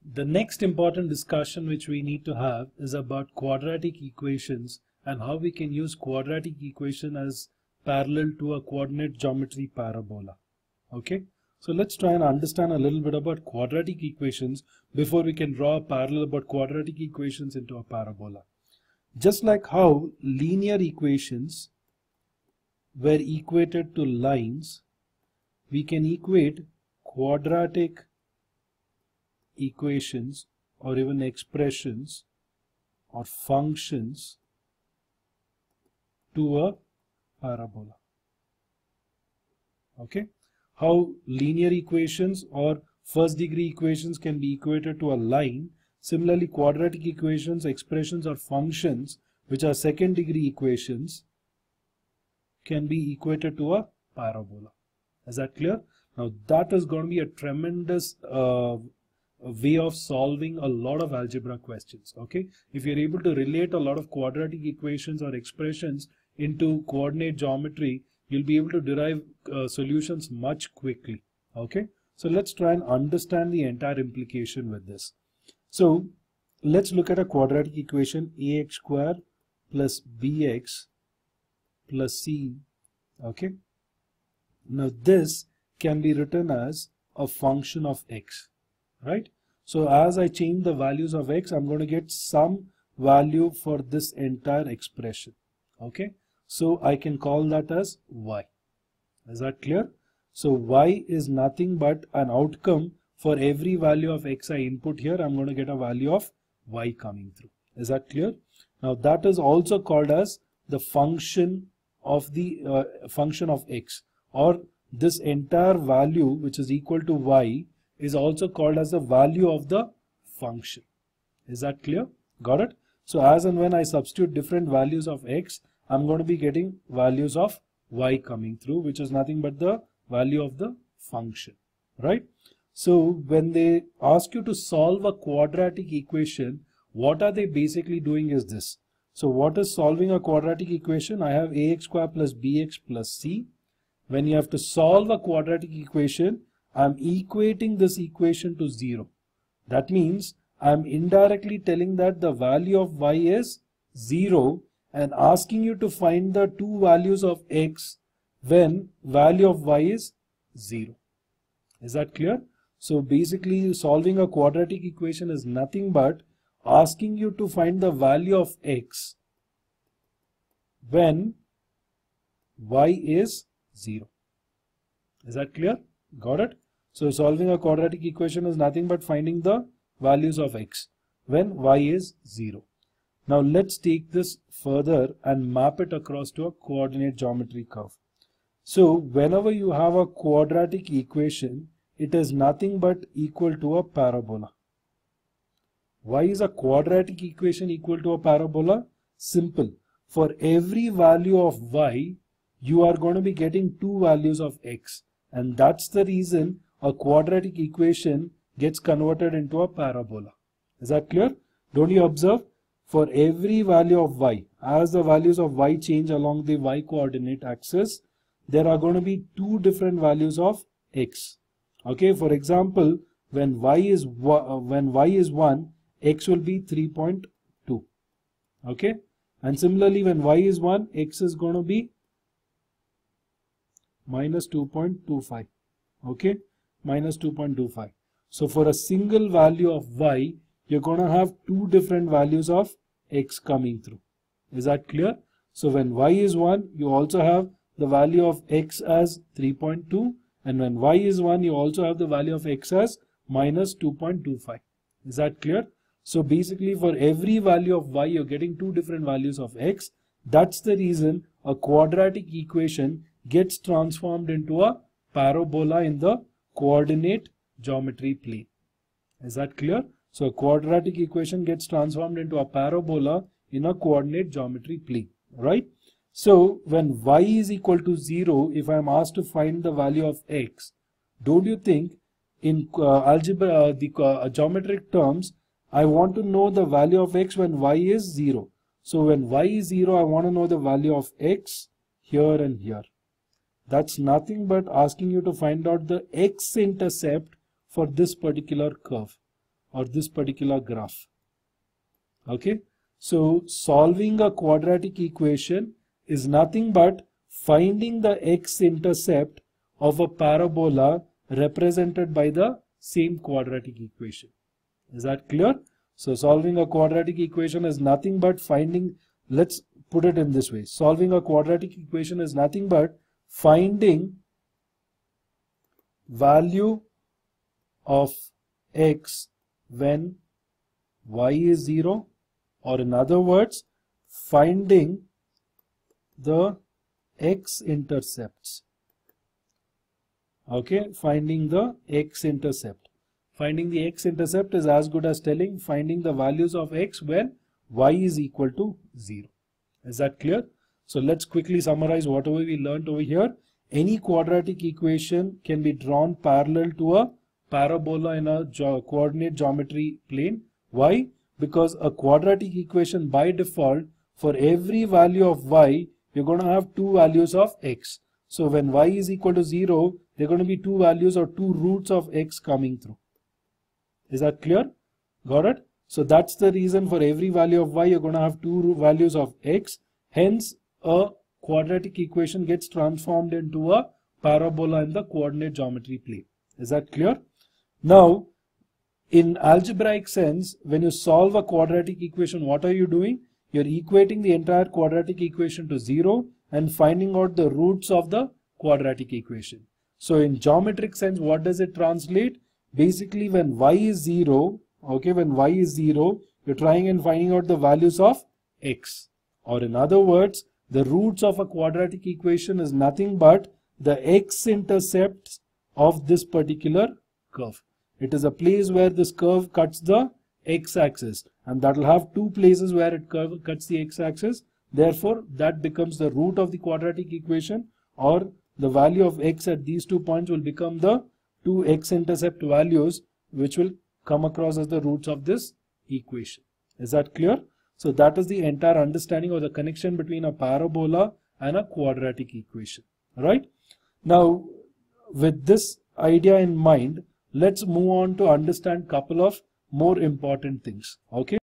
The next important discussion which we need to have is about quadratic equations and how we can use quadratic equation as parallel to a coordinate geometry parabola. Okay, so let's try and understand a little bit about quadratic equations before we can draw a parallel about quadratic equations into a parabola. Just like how linear equations were equated to lines, we can equate quadratic equations or even expressions or functions to a parabola. Okay, how linear equations or first degree equations can be equated to a line, similarly quadratic equations, expressions or functions which are second degree equations can be equated to a parabola. Is that clear? Now that is going to be a tremendous way of solving a lot of algebra questions. Okay, if you're able to relate a lot of quadratic equations or expressions into coordinate geometry, you'll be able to derive solutions much quickly. Okay, so let's try and understand the entire implication with this. So let's look at a quadratic equation: ax square plus bx plus c. Okay, now this can be written as a function of x, right? So as I change the values of x, I'm going to get some value for this entire expression. Okay, so I can call that as y. Is that clear? So y is nothing but an outcome. For every value of x I input here, I'm going to get a value of y coming through. Is that clear? Now that is also called as the function of the function of x, or this entire value which is equal to y is also called as the value of the function. Is that clear? Got it? So as and when I substitute different values of x, I'm going to be getting values of y coming through, which is nothing but the value of the function, right? So when they ask you to solve a quadratic equation, what are they basically doing is this. So what is solving a quadratic equation? I have ax square plus bx plus c. When you have to solve a quadratic equation, I'm equating this equation to 0. That means I'm indirectly telling that the value of y is 0 and asking you to find the two values of x when value of y is 0. Is that clear? So basically solving a quadratic equation is nothing but asking you to find the value of x when y is 0. Is that clear? Got it? So solving a quadratic equation is nothing but finding the values of x when y is 0. Now let's take this further and map it across to a coordinate geometry curve. So whenever you have a quadratic equation, it is nothing but equal to a parabola. Why is a quadratic equation equal to a parabola? Simple. For every value of y, you are going to be getting two values of x, and that's the reason a quadratic equation gets converted into a parabola. Is that clear? Don't you observe? For every value of y, as the values of y change along the y coordinate axis, there are going to be two different values of x. Okay, for example, when y is 1, x will be 3.2. Okay, and similarly when y is 1, x is going to be minus 2.25. Okay, minus 2.25. So for a single value of y, you're going to have two different values of x coming through. Is that clear? So when y is 1, you also have the value of x as 3.2, and when y is 1, you also have the value of x as minus 2.25. Is that clear? So basically for every value of y, you're getting two different values of x. That's the reason a quadratic equation gets transformed into a parabola in the coordinate geometry plane. Is that clear? So a quadratic equation gets transformed into a parabola in a coordinate geometry plane, right? So when y is equal to 0, if I am asked to find the value of x, don't you think in algebra, geometric terms, I want to know the value of x when y is 0. So when y is 0, I want to know the value of x here and here. That's nothing but asking you to find out the x-intercept for this particular curve. or this particular graph. Okay, so solving a quadratic equation is nothing but finding the x-intercept of a parabola represented by the same quadratic equation. Is that clear? So solving a quadratic equation is nothing but finding, let's put it in this way, solving a quadratic equation is nothing but finding value of x when y is 0, or in other words, finding the x-intercepts. Okay, finding the x-intercept. Finding the x-intercept is as good as telling finding the values of x when y is equal to 0. Is that clear? So let's quickly summarize whatever we learned over here. Any quadratic equation can be drawn parallel to a parabola in a coordinate geometry plane. Why? Because a quadratic equation by default, for every value of y, you're going to have two values of x. So when y is equal to 0, there are going to be two values or two roots of x coming through. Is that clear? Got it? So that's the reason for every value of y, you're going to have two values of x. Hence, a quadratic equation gets transformed into a parabola in the coordinate geometry plane. Is that clear? Now, in algebraic sense, when you solve a quadratic equation, what are you doing? You're equating the entire quadratic equation to 0 and finding out the roots of the quadratic equation. So in geometric sense, what does it translate? Basically, when y is 0, okay, when y is 0, you're trying and finding out the values of x. Or in other words, the roots of a quadratic equation is nothing but the x-intercepts of this particular curve. It is a place where this curve cuts the x-axis, and that will have two places where it cuts the x-axis. Therefore, that becomes the root of the quadratic equation, or the value of x at these 2 points will become the two x-intercept values which will come across as the roots of this equation. Is that clear? So that is the entire understanding of the connection between a parabola and a quadratic equation. Right? Now, with this idea in mind, let's move on to understand couple of more important things. Okay?